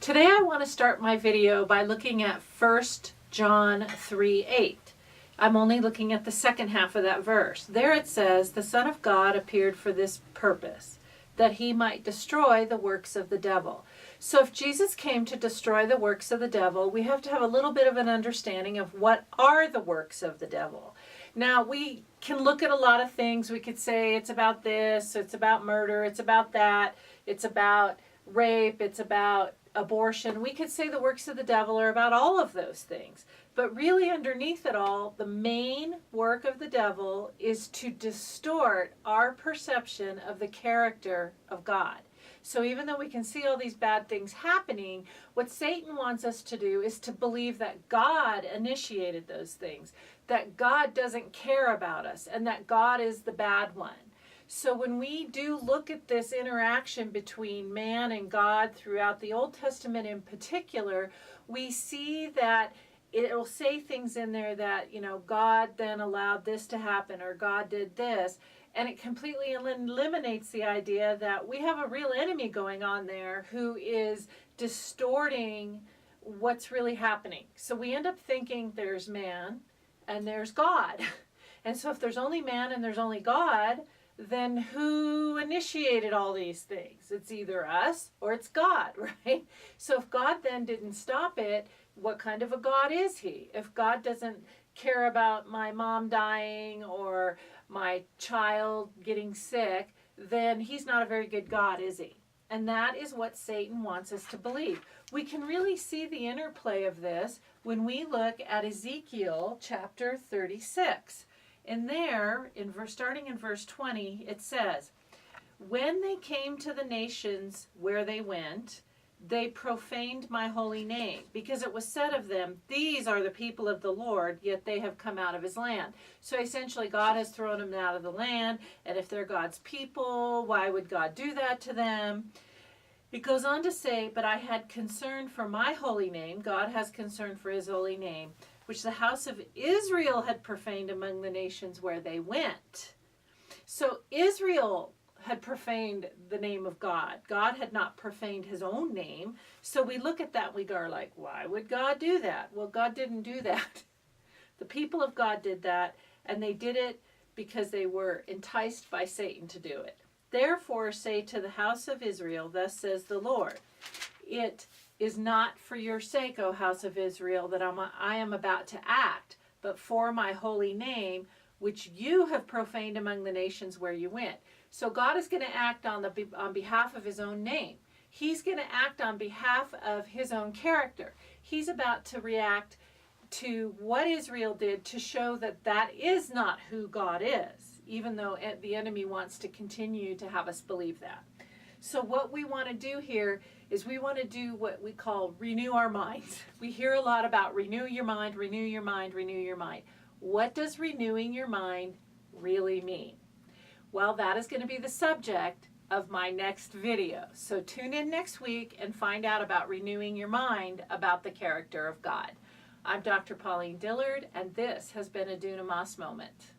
Today I want to start my video by looking at 1 John 3:8. I'm only looking at the second half of that verse. There it says, "The Son of God appeared for this purpose, that he might destroy the works of the devil." So if Jesus came to destroy the works of the devil, we have to have a little bit of an understanding of what are the works of the devil. Now, we can look at a lot of things. We could say it's about this, it's about murder, it's about that, it's about rape, it's about abortion. We could say the works of the devil are about all of those things. But really underneath it all, the main work of the devil is to distort our perception of the character of God. So even though we can see all these bad things happening, what Satan wants us to do is to believe that God initiated those things, that God doesn't care about us, and that God is the bad one. So when we do look at this interaction between man and God throughout the Old Testament in particular, we see that it'll say things in there that, God then allowed this to happen, or God did this. And it completely eliminates the idea that we have a real enemy going on there who is distorting what's really happening. So we end up thinking there's man and there's God. And so if there's only man and there's only God, then who initiated all these things? It's either us or it's God, right? So if God then didn't stop it, what kind of a God is he? If God doesn't care about my mom dying or my child getting sick, then he's not a very good God, is he? And that is what Satan wants us to believe. We can really see the interplay of this when we look at Ezekiel chapter 36. And there, starting in verse 20, it says, "When they came to the nations where they went, they profaned my holy name, because it was said of them, 'These are the people of the Lord, yet they have come out of his land.'" So essentially, God has thrown them out of the land, and if they're God's people, why would God do that to them? It goes on to say, "But I had concern for my holy name," God has concern for his holy name, "which the house of Israel had profaned among the nations where they went." So Israel had profaned the name of God. God had not profaned his own name. So we look at that and we go like, why would God do that? Well, God didn't do that. The people of God did that, and they did it because they were enticed by Satan to do it. "Therefore say to the house of Israel, thus says the Lord, it is not for your sake, O house of Israel, that I am about to act, but for my holy name, which you have profaned among the nations where you went." So God is going to act on behalf of his own name. He's going to act on behalf of his own character. He's about to react to what Israel did to show that that is not who God is, even though the enemy wants to continue to have us believe that. So what we want to do here is we want to do what we call renew our minds. We hear a lot about renew your mind, renew your mind, renew your mind. What does renewing your mind really mean? Well, that is going to be the subject of my next video. So tune in next week and find out about renewing your mind about the character of God. I'm Dr. Pauline Dillard, and this has been a Dunamas moment.